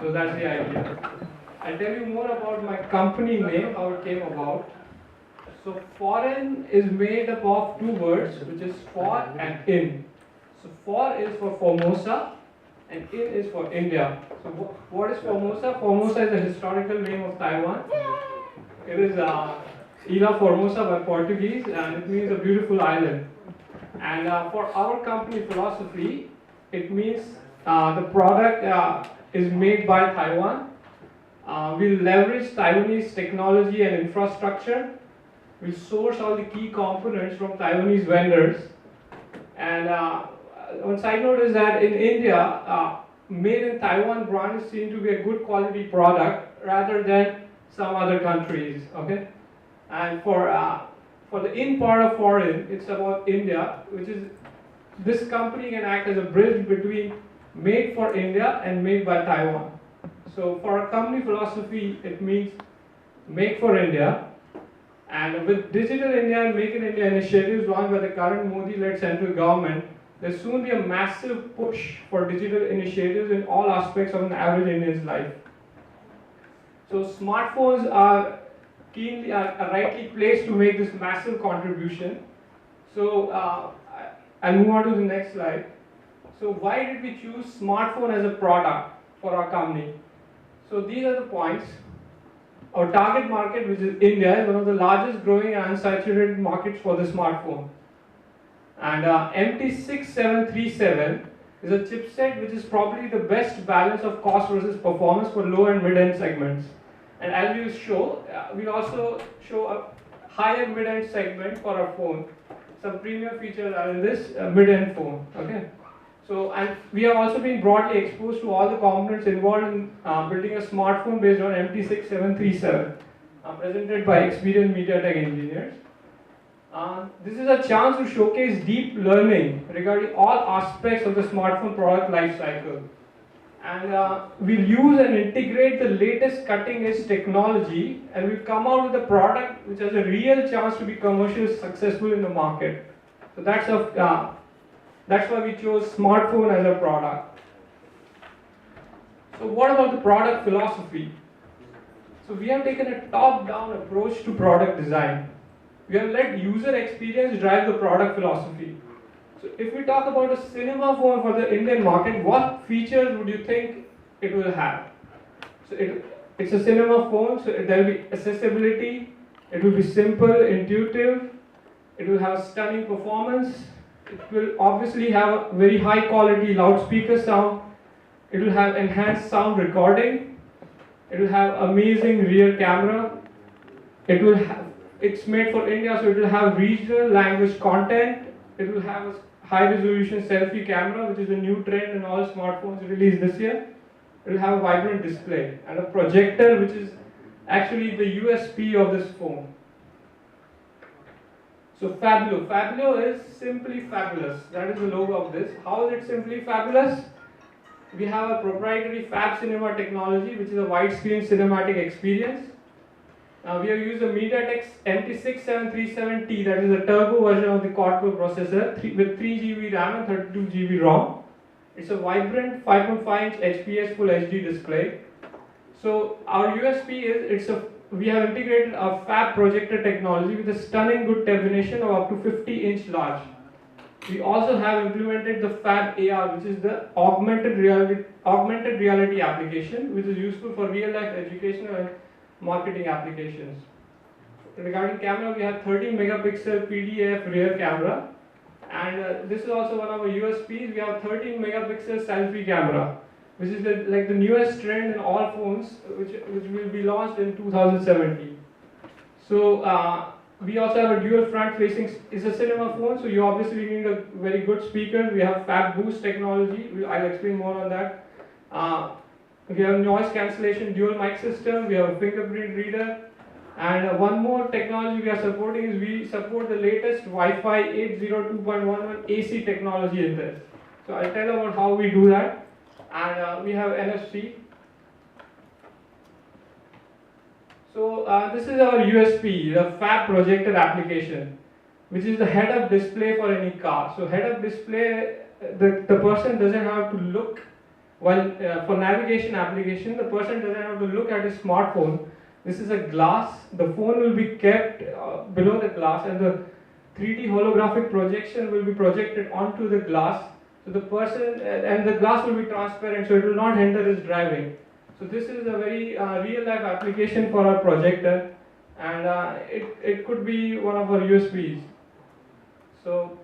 So that's the idea. I'll tell you more about my company name, how it came about. So FORIN is made up of two words, which is for and in. So for is for Formosa and in is for India. So what is Formosa? Formosa is the historical name of Taiwan. It is Ilha Formosa by Portuguese, and it means a beautiful island. And for our company philosophy, it means the product is made by Taiwan. We'll leverage Taiwanese technology and infrastructure. We'll source all the key components from Taiwanese vendors. And one side note is that in India, made in Taiwan brands seem to be a good quality product rather than some other countries. Okay, and for the in part of foreign, it's about India, which is this company can act as a bridge between made for India and made by Taiwan. So for our company philosophy, it means make for India. And with Digital India and Make in India initiatives launched by the current Modi-led central government, there'll soon be a massive push for digital initiatives in all aspects of an average Indian's life. So smartphones are rightly placed to make this massive contribution. So I'll move on to the next slide. So why did we choose smartphone as a product for our company? So these are the points. Our target market, which is India, is one of the largest growing and unsaturated markets for the smartphone. And MT6737 is a chipset which is probably the best balance of cost versus performance for low and mid-end segments. And as we will show, we'll also show a higher mid-end segment for our phone. Some premium features are in this mid-end phone. Okay. So, and we have also been broadly exposed to all the components involved in building a smartphone based on MT6737, presented by experienced Mediatek engineers. This is a chance to showcase deep learning regarding all aspects of the smartphone product life cycle. And we'll use and integrate the latest cutting edge technology, and we'll come out with a product which has a real chance to be commercially successful in the market. So that's why we chose smartphone as a product. So what about the product philosophy? So we have taken a top-down approach to product design. We have let user experience drive the product philosophy. So if we talk about a cinema phone for the Indian market, what features would you think it will have? So it's a cinema phone, so there will be accessibility, it will be simple, intuitive, it will have stunning performance, it will obviously have a very high quality loudspeaker sound, it will have enhanced sound recording, it will have amazing rear camera, it's made for India, so it will have regional language content, it will have a high resolution selfie camera, which is a new trend in all smartphones released this year. It will have a vibrant display and a projector, which is actually the USP of this phone. So Fabulo. Fabulo is simply fabulous. That is the logo of this. How is it simply fabulous? We have a proprietary FabCinema technology, which is a widescreen cinematic experience. We have used a Mediatek MT6737T, that is a turbo version of the quad-core processor with 3 GB RAM and 32 GB ROM. It's a vibrant 5.5-inch HPS Full HD display. So our USP is we have integrated a FabProjector technology with a stunning good definition of up to 50-inch large. We also have implemented the FabAR, which is the augmented reality application, which is useful for real-life educational and marketing applications. Regarding camera, we have 13 megapixel PDAF rear camera, and this is also one of our USPs. We have 13 megapixel selfie camera, which is like the newest trend in all phones, which will be launched in 2017. So we also have a dual front facing, it's a cinema phone, so you obviously need a very good speaker. We have FabBoost technology, I'll explain more on that. We have noise cancellation dual mic system, we have a fingerprint reader, and one more technology we are supporting is we support the latest Wi-Fi 802.11 AC technology in this. So I'll tell about how we do that. And we have NFC. So this is our USP, the Fab Projector application, which is the head-up display for any car. So head-up display, the person doesn't have to look While for navigation application, the person doesn't have to look at his smartphone. This is a glass. The phone will be kept below the glass, and the 3D holographic projection will be projected onto the glass. So the person, and the glass will be transparent, so it will not hinder his driving. So this is a very real-life application for our projector, and it could be one of our USPs. So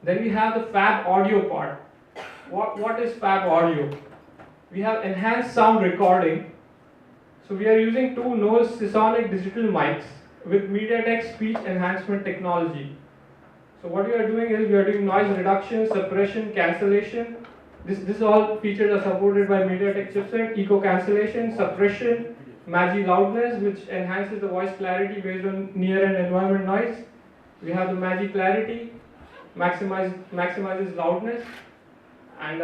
then we have the Fab Audio part. What is Fab Audio? We have enhanced sound recording. So we are using two Knowles Sysonic digital mics with Mediatek speech enhancement technology. So what we are doing is we are doing noise reduction, suppression, cancellation. This all features are supported by Mediatek chipset, echo cancellation, suppression, Magi loudness, which enhances the voice clarity based on near and environment noise. We have the Magi clarity, maximizes loudness, and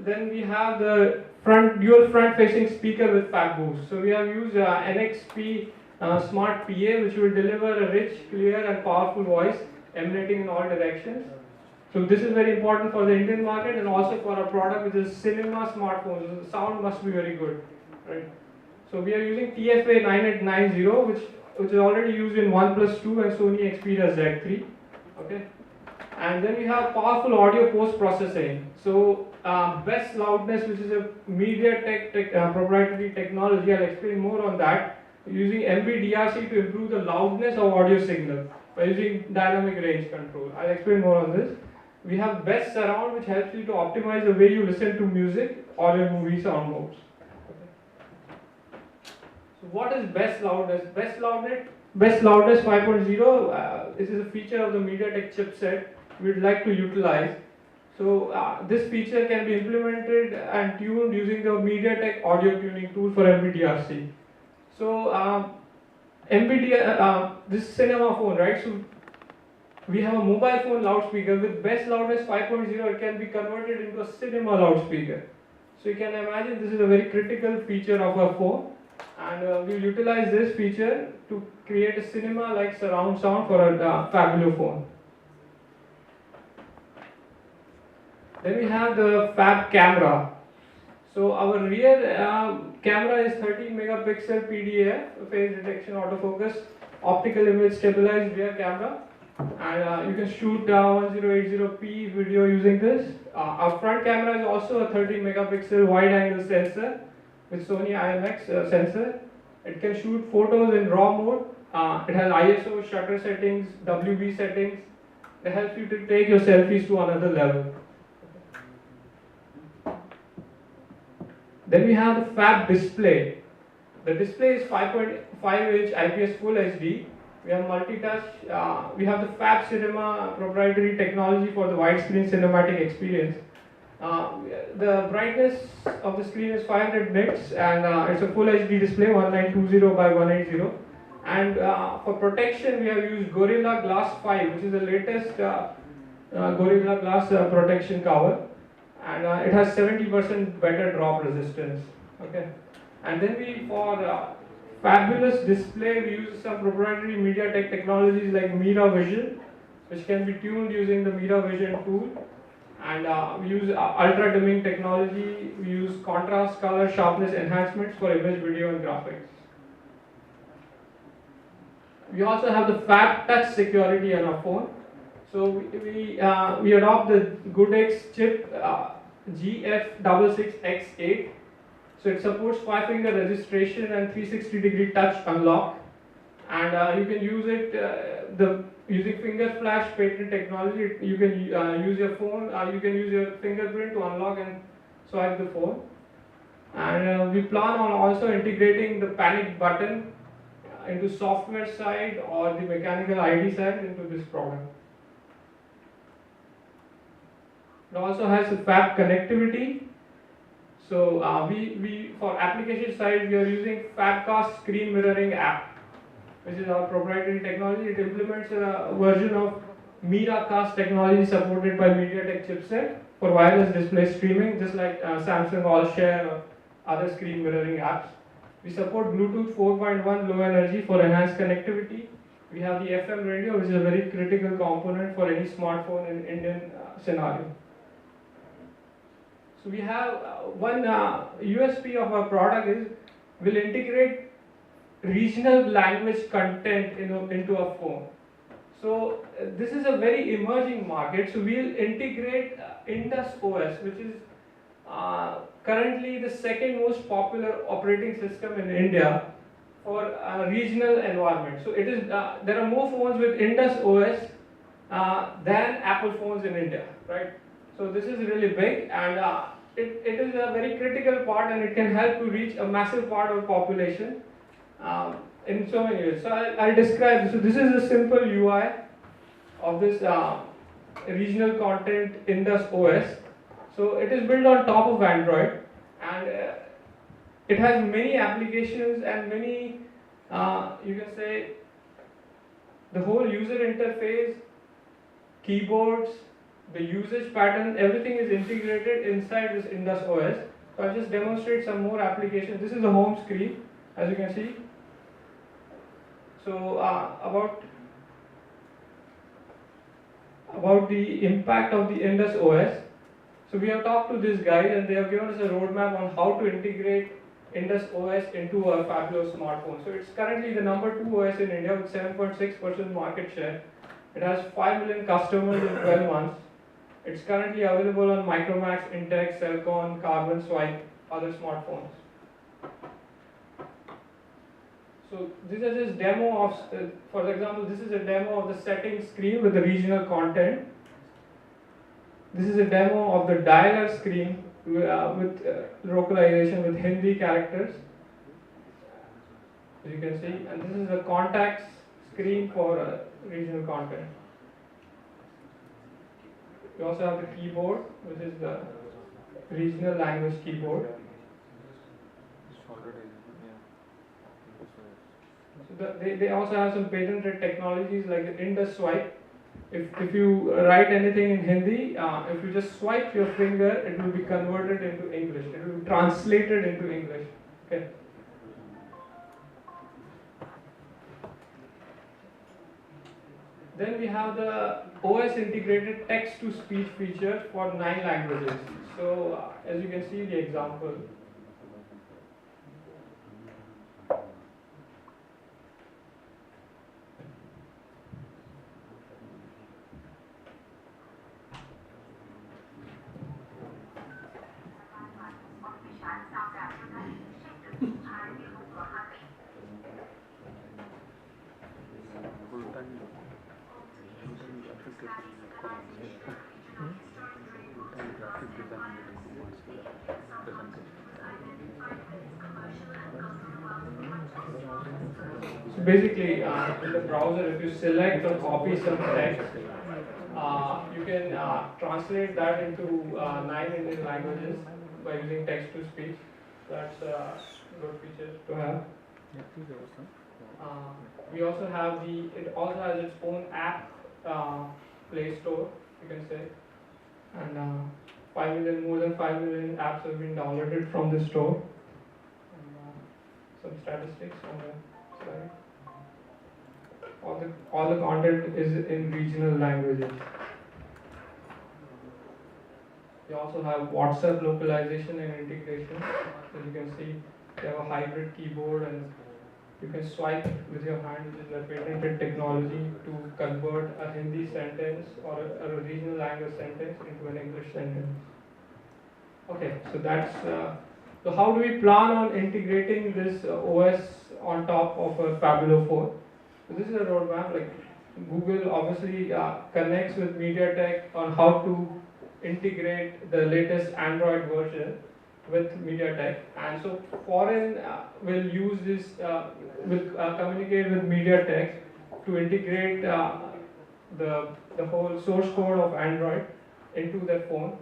then we have the dual front-facing speaker with FabBoost. So we have used NXP Smart PA, which will deliver a rich, clear, and powerful voice emanating in all directions. So this is very important for the Indian market and also for our product, which is cinema smartphones. So the sound must be very good, right? So we are using TFA 9890, which is already used in OnePlus 2 and Sony Xperia Z3. Okay, and then we have powerful audio post-processing. So best loudness, which is a Mediatek proprietary technology. I'll explain more on that. Using MP DRC to improve the loudness of audio signal by using dynamic range control. I'll explain more on this. We have best surround, which helps you to optimize the way you listen to music or your movie sound modes. So what is best loudness? Best loudness 5.0. This is a feature of the Mediatek chipset we'd like to utilize. So this feature can be implemented and tuned using the Mediatek audio tuning tool for MPDRC. So this cinema phone, right? So we have a mobile phone loudspeaker with best loudness 5.0. It can be converted into a cinema loudspeaker. So you can imagine this is a very critical feature of our phone, and we'll utilize this feature to create a cinema-like surround sound for a Fabulo phone. Then we have the Fab camera. So our rear camera is 13 megapixel PDAF, phase detection autofocus, optical image stabilized rear camera, and you can shoot 1080p video using this. Our front camera is also a 13 megapixel wide angle sensor with Sony IMX sensor. It can shoot photos in RAW mode. It has ISO, shutter settings, WB settings. That helps you to take your selfies to another level. Then we have the Fab display. The display is 5.5-inch IPS Full HD. We have multi-touch. We have the Fab Cinema proprietary technology for the widescreen cinematic experience. The brightness of the screen is 500 nits, and it's a Full HD display, 1920 by 180. And for protection, we have used Gorilla Glass 5, which is the latest Gorilla Glass protection cover. And it has 70% better drop resistance. Okay, and then for fabulous display, we use some proprietary Mediatek technologies like Mira Vision, which can be tuned using the Mira Vision tool, and we use ultra dimming technology. We use contrast, color, sharpness enhancements for image, video, and graphics. We also have the Fab Touch security on our phone. So we adopt the GoodX chip GF66X8. So it supports 5-finger registration and 360-degree touch unlock, and you can use it using finger flash patent technology. You can use your phone. You can use your fingerprint to unlock and swipe the phone. And we plan on also integrating the panic button into software side or the mechanical ID side into this product. It also has a Fab connectivity. So we for application side, we are using FabCast screen mirroring app, which is our proprietary technology. It implements a version of MiraCast technology supported by Mediatek chipset for wireless display streaming, just like Samsung AllShare or other screen mirroring apps. We support Bluetooth 4.1 low energy for enhanced connectivity. We have the FM radio, which is a very critical component for any smartphone in Indian scenario. So we have one USP of our product is will integrate regional language content into a phone. So this is a very emerging market. So we'll integrate Indus OS, which is currently the second most popular operating system in India for regional environment. So it is there are more phones with Indus OS than Apple phones in India, right? So this is really big, and it is a very critical part, and it can help to reach a massive part of the population in so many ways. So I'll describe this. So this is a simple UI of this regional content Indus OS. So it is built on top of Android, and it has many applications and many, you can say, the whole user interface, keyboards, the usage pattern, everything is integrated inside this Indus OS. So I'll just demonstrate some more applications. This is the home screen, as you can see. So about the impact of the Indus OS. So we have talked to these guys, and they have given us a roadmap on how to integrate Indus OS into a Fabulo smartphone. So it's currently the #2 OS in India with 7.6% market share. It has 5 million customers in 12 months. It's currently available on Micromax, Intex, Cellcon, Carbon, Swipe, other smartphones. So this is just demo of, for example, this is a demo of the settings screen with the regional content. This is a demo of the dialer screen with localization with Hindi characters, as you can see, and this is the contacts screen for regional content. We also have the keyboard, which is the regional language keyboard. So they also have some patented technologies like the Indus Swipe. If you write anything in Hindi, if you just swipe your finger, it will be converted into English. It will be translated into English. Okay. Then we have the OS integrated text-to-speech feature for 9 languages. So as you can see the example. So basically, in the browser, if you select or copy some text, you can translate that into 9 Indian languages by using text-to-speech. That's a good feature to have. We also have it also has its own app Play Store, you can say, and 5 million, more than 5 million apps have been downloaded from the store. And, some statistics on the slide. All the content is in regional languages. We also have WhatsApp localization and integration. As you can see, they have a hybrid keyboard, and you can swipe with your hand, which is a patented technology to convert a Hindi sentence or a regional language sentence into an English sentence. Okay, so that's so how do we plan on integrating this OS on top of a Fabulo phone? So this is a roadmap. Like Google obviously connects with Mediatek on how to integrate the latest Android version with Mediatek, and so FORIN will use this, will communicate with Mediatek to integrate the whole source code of Android into their phone.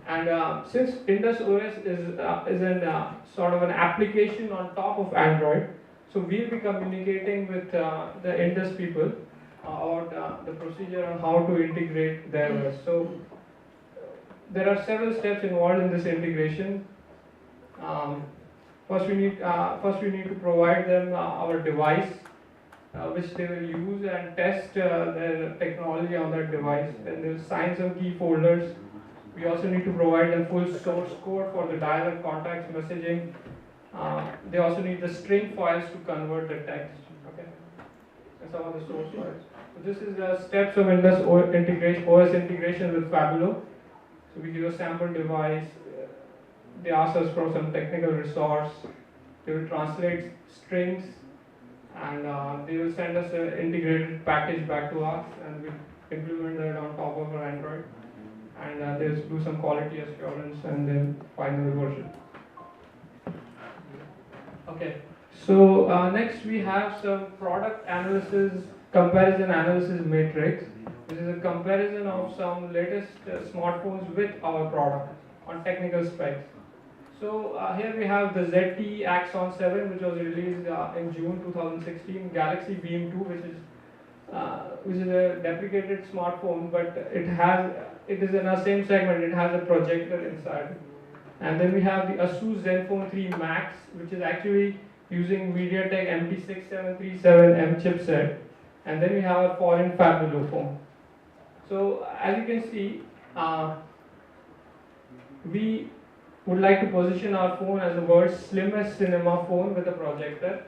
And since Indus OS is an sort of an application on top of Android, so we'll be communicating with the Indus people about the procedure on how to integrate their OS. So there are several steps involved in this integration. First we need to provide them our device, which they will use and test their technology on that device. Then they'll sign some key folders. We also need to provide them full source code for the dial and contacts messaging. They also need the string files to convert the text. Okay, and some of the source files. So this is the steps of OS integration with Fabulo. So we give a sample device. They ask us for some technical resource. They will translate strings, and they will send us an integrated package back to us, and we implement that on top of our Android. And they'll do some quality assurance, and then final version. Okay. So next we have some product analysis, comparison analysis matrix. This is a comparison of some latest smartphones with our product on technical specs. So here we have the ZTE Axon 7, which was released in June 2016, Galaxy Beam 2, which is a deprecated smartphone, but it is in our same segment. It has a projector inside. And then we have the Asus Zenfone 3 Max, which is actually using Mediatek MP 6737M chipset. And then we have a FORIN Fabulo phone. So as you can see, we would like to position our phone as the world's slimmest cinema phone with a projector.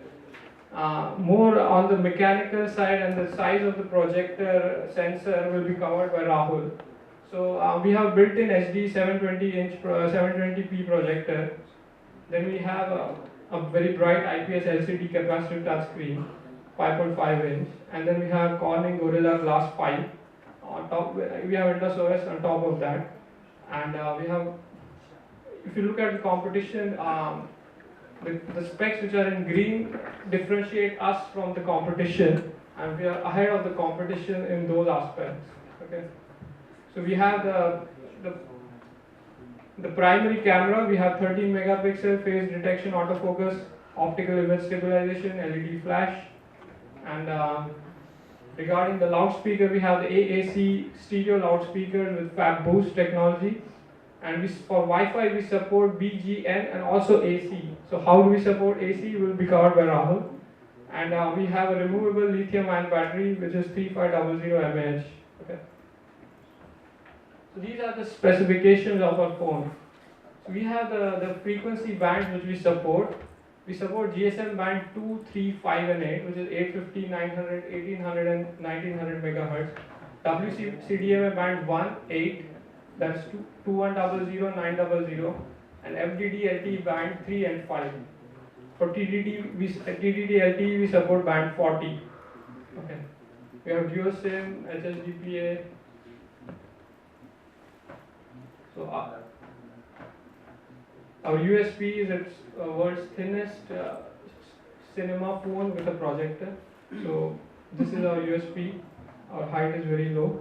More on the mechanical side and the size of the projector sensor will be covered by Rahul. So we have built-in HD 720-inch 720p projector. Then we have a very bright IPS LCD capacitive touchscreen, 5.5 inch, and then we have Corning Gorilla Glass 5 on top. We have Windows OS on top of that, and we have. If you look at the competition, the specs which are in green differentiate us from the competition, and we are ahead of the competition in those aspects. Okay. So we have the primary camera. We have 13 megapixel face detection, autofocus, optical image stabilization, LED flash, and regarding the loudspeaker, we have the AAC stereo loudspeaker with FabBoost technology, and for Wi-Fi we support BGN and also AC. So how do we support AC will be covered by Rahul, and we have a removable lithium-ion battery which is 3500 mAh. Okay. So these are the specifications of our phone. So we have the frequency bands which we support. We support GSM band 2, 3, 5 and 8, which is 850, 900, 1800 and 1900 megahertz. WCDMA band 1, 8, that's 2100, 900, and FDD-LTE band 3 and 5. For TDD-LTE we support band 40. Okay. We have dual SIM, HSDPA. So our USP is it's world's thinnest cinema phone with a projector. So this is our USP. Our height is very low.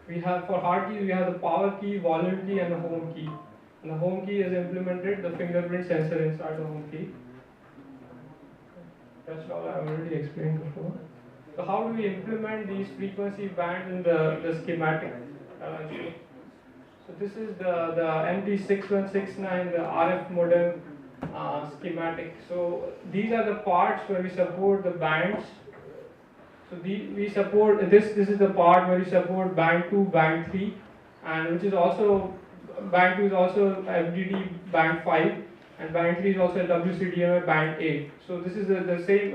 We have for hard keys we have the power key, volume key, and the home key. And the home key is implemented the fingerprint sensor inside the home key. That's all I already explained before. So how do we implement these frequency bands in the schematic? So this is the MT6169, the RF modem schematic. So these are the parts where we support the bands. So we support this is the part where we support band 2, band 3, and which is also band 2 is also FDD band 5, and band 3 is also WCDMA band 8. So this is the same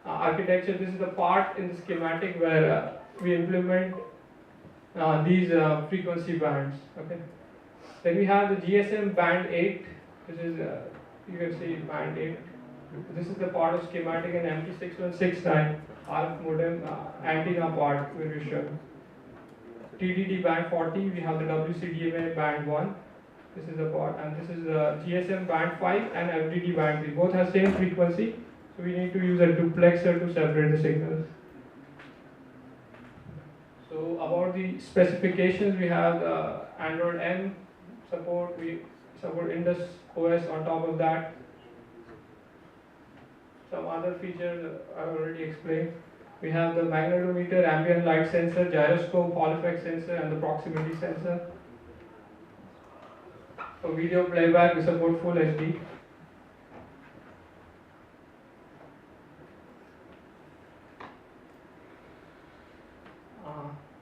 architecture. This is the part in the schematic where we implement these frequency bands. Okay. Then we have the GSM band 8. This is you can see band 8. This is the part of schematic in MT6169 RF modem antenna part where we show. TDD band 40. We have the WCDMA band 1. This is the part, and this is the GSM band 5 and FDD band 3. Both have same frequency, so we need to use a duplexer to separate the signals. So about the specifications, we have the Android M support. We support Indus OS on top of that. Some other features I already explained. We have the magnetometer, ambient light sensor, gyroscope, Hall effect sensor, and the proximity sensor. For video playback, we support full HD.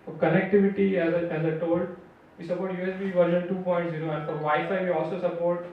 For connectivity, as I told, We support USB version 2.0, and for Wi-Fi we also support